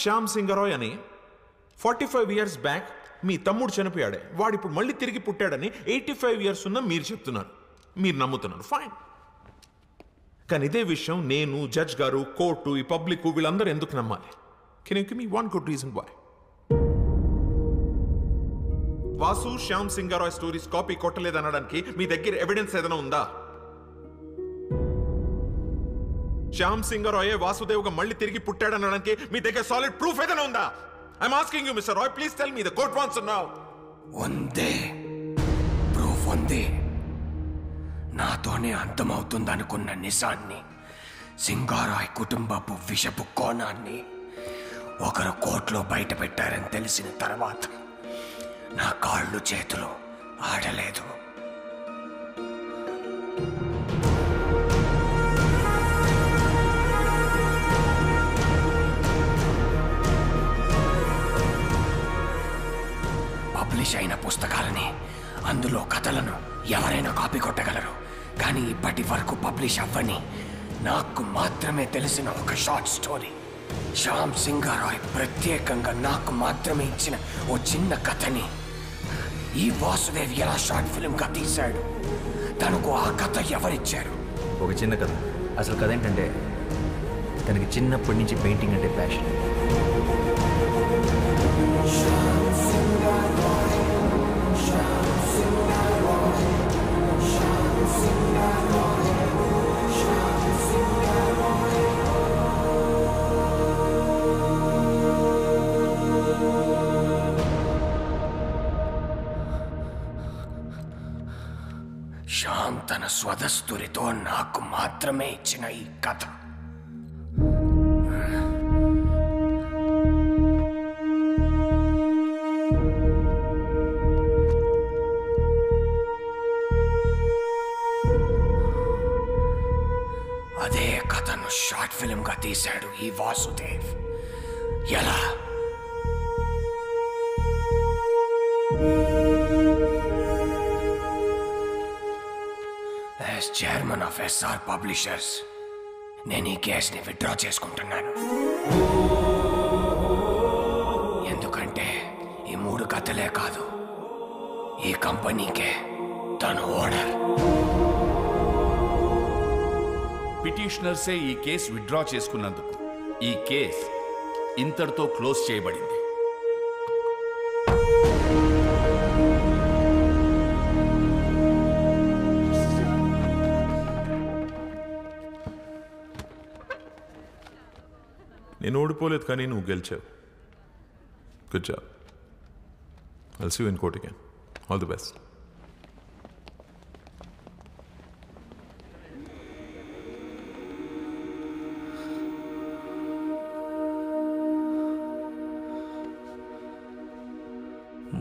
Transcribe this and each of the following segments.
శ్యామ్ సింగరాయ్ అని 45 years back మీ తమ్ముడు చనిపోయాడే, వాడు ఇప్పుడు మళ్ళీ తిరిగి పుట్టాడని 85 years ఉన్న మీరు చెప్తున్నారు, మీరు నమ్ముతున్నారు, ఫైన్. కానీ ఇదే విషయం నేను, జడ్జ్ గారు, కోర్టు, ఈ పబ్లిక్ వీళ్ళందరూ ఎందుకు నమ్మాలి? Can you give me one good reason why? Vasu Shyam Singha Roy stories copy కొట్టలేదనడానికి మీ దగ్గర ఎవిడెన్స్ ఏదైనా ఉందా? శ్యామ్ సింగరాయ్ వాసుదేవ్గా మళ్ళీ తిరిగి పుట్టాడనడానికి మీ దగ్గర సాలిడ్ ప్రూఫ్ ఏదైనా ఉందా? I'm asking you, Mr. Roy, please tell me. The court wants to know. ఉందే, ప్రూఫ్ ఉంది. నాతోనే అంతమవుతుందనుకున్న నిజాన్ని, సింగారాయ్ కుటుంబపు విషపు కోణాన్ని ఒకరు కోర్టులో బయట పెట్టారని తెలిసిన తర్వాత నా కాళ్ళు చేతులు ఆడలేదు. పబ్లిష్ అయిన పుస్తకాలని, అందులో కథలను ఎవరైనా కాపీ కొట్టగలరు. కానీ ఇప్పటి వరకు పబ్లిష్ అవ్వని, నాకు మాత్రమే తెలిసిన ఒక షార్ట్ స్టోరీ, శ్యామ్ సింగరాయ్ ప్రత్యేకంగా నాకు మాత్రమే ఇచ్చిన ఓ చిన్న కథని ఈ వాసుదేవ్ ఎలా షార్ట్ ఫిల్మ్గా తీశాడు. తనకు ఆ కథ ఎవరిచ్చారు? ఒక చిన్న కథ. అసలు కథ ఏంటంటే, తనకి చిన్నప్పటి నుంచి పెయింటింగ్ అంటే ప్యాషన్. శ్యామ్ తన స్వదస్తురితో నాకు మాత్రమే ఇచ్చిన ఈ కథ అదే కథను షార్ట్ ఫిల్మ్ గా తీశాడు ఈ వాసుదేవ్. ఎలా? As chairman of SR publishers నేను ఈ కేసుని విత్డ్రా చేసుకుంటున్నాను. ఎందుకంటే ఈ 3 కథలే కాదు, ఈ కంపెనీకే తను ఓనర్. పిటిషనర్సే ఈ కేసు విత్డ్రా చేసుకున్నందుకు ఈ కేసు ఇంతటితో క్లోజ్ చేయబడింది. నేను ఓడిపోలేదు, కానీ నువ్వు గెలిచావు. Good job. I'll see you in court again. All the best.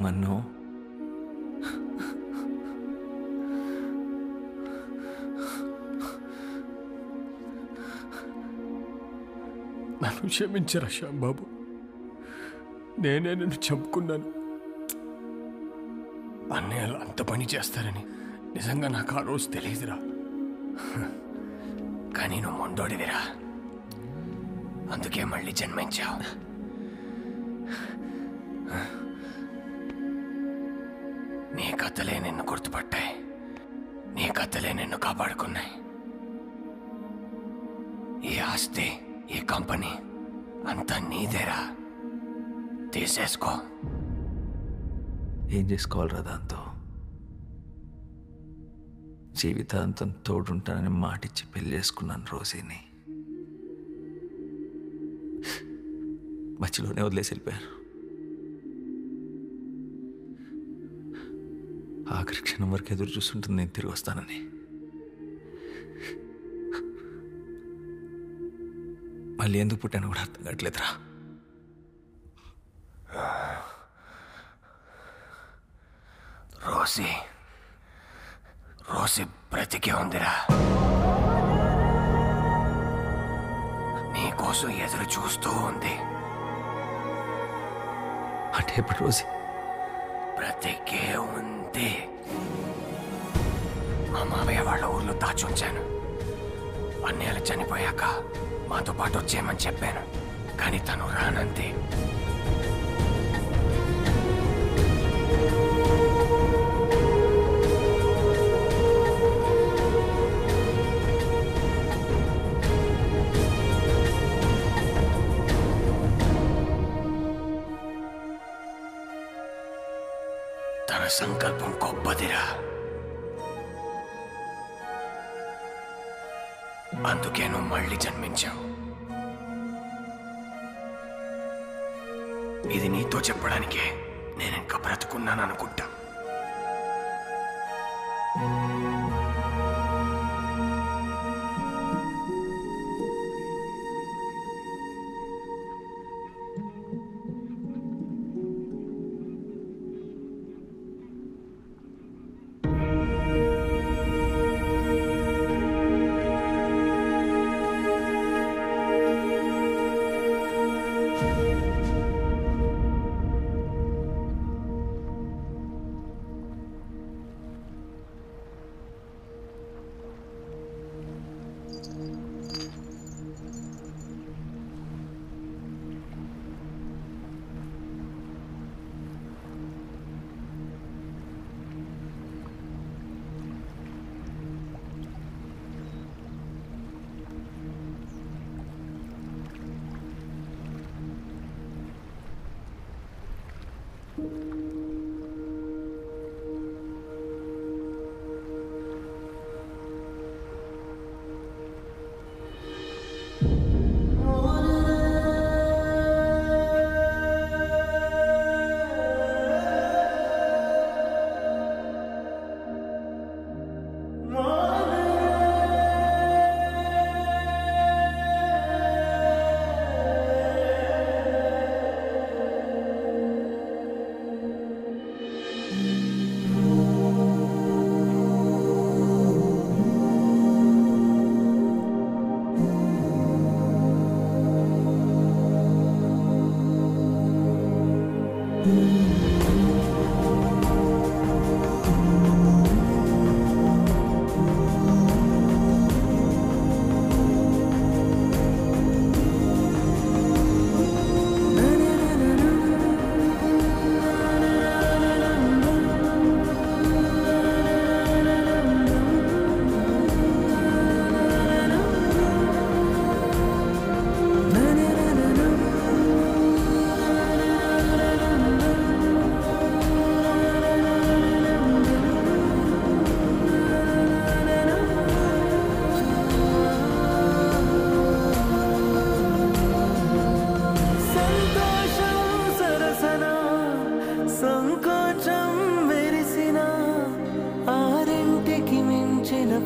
Mannu, నన్ను క్షమించరా శ్యాంబాబు, నేనే నిన్ను చంపుకున్నాను. అన్నయ్యలు అంత పని చేస్తారని నిజంగా నాకు ఆ రోజు తెలియదురా. కానీ నువ్వు మొండోడివిరా, అందుకే మళ్ళీ జన్మించావు. నీ కథలే నిన్ను గుర్తుపట్టాయి, నీ కథలే నిన్ను కాపాడుకున్నాయి. ఈ ఆస్తి, ఈ కంపెనీ అంతా నీదేరా, తీసేసుకో. ఏం చేసుకోవాలరా దాంతో? జీవితాంతం తోడుంటానని మాటిచ్చి పెళ్లి చేసుకున్నాను రోజీని. మధ్యలోనే వదిలేసి వెళ్ళిపోయారు. ఆఖరి క్షణం వరకు ఎదురు చూస్తుంటుంది నేను తిరిగి వస్తానని. మళ్ళీ ఎందుకు పుట్టాను కూడా అర్థం కావట్లేదురా. రోసి బ్రతికే ఉందిరా, నీకోసం ఎదురు చూస్తూ ఉంది. అంటే ఇప్పుడు రోజీ బ్రతికే ఉంది. మా మామయ్య వాళ్ళ ఊర్లో దాచుంచాను. అన్నయ్యలు చనిపోయాక మాతో పాటు వచ్చేయమని చెప్పాను, కానీ తను రానంది. తన సంకల్పం గొప్పదిరా. అందుకే నువ్వు మళ్ళీ జన్మించావు. ఇది నీతో చెప్పడానికే నేను ఇంకా బ్రతుకున్నాను అనుకుంటా.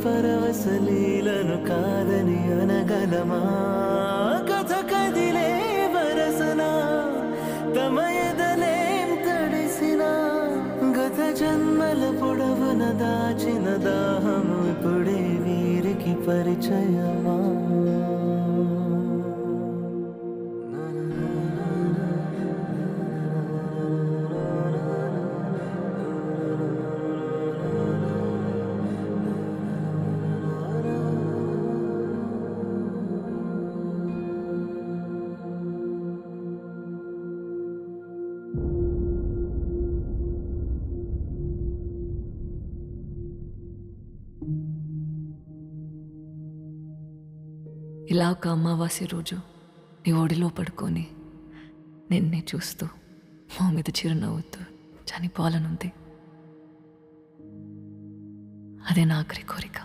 పరవశలీలను కాదని అనగలమా కథ కదిలే వరసన తమ ఎదలేం తడిసిన గత జన్మల పొడవున దాచిన దాహము ఇప్పుడే వీరికి పరిచయమా ఇలా ఒక అమావాస్య రోజు నీ ఒడిలో పడుకొని నిన్నే చూస్తూ మా మీద చిరునవ్వుతూ చనిపోవాలనుంది. అదే నా ఆఖరి కోరిక.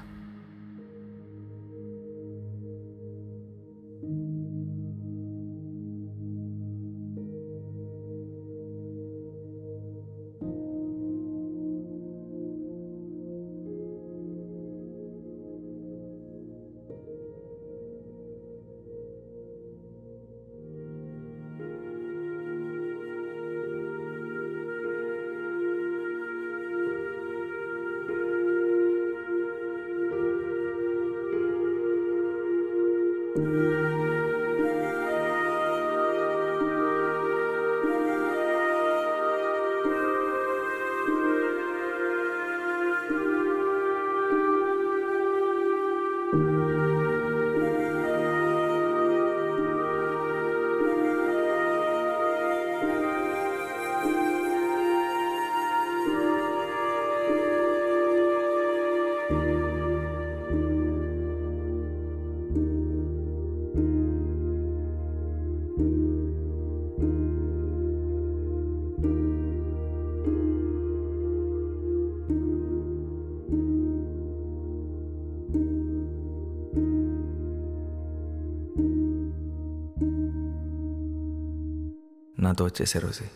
నాతో వచ్చేసే రోజే.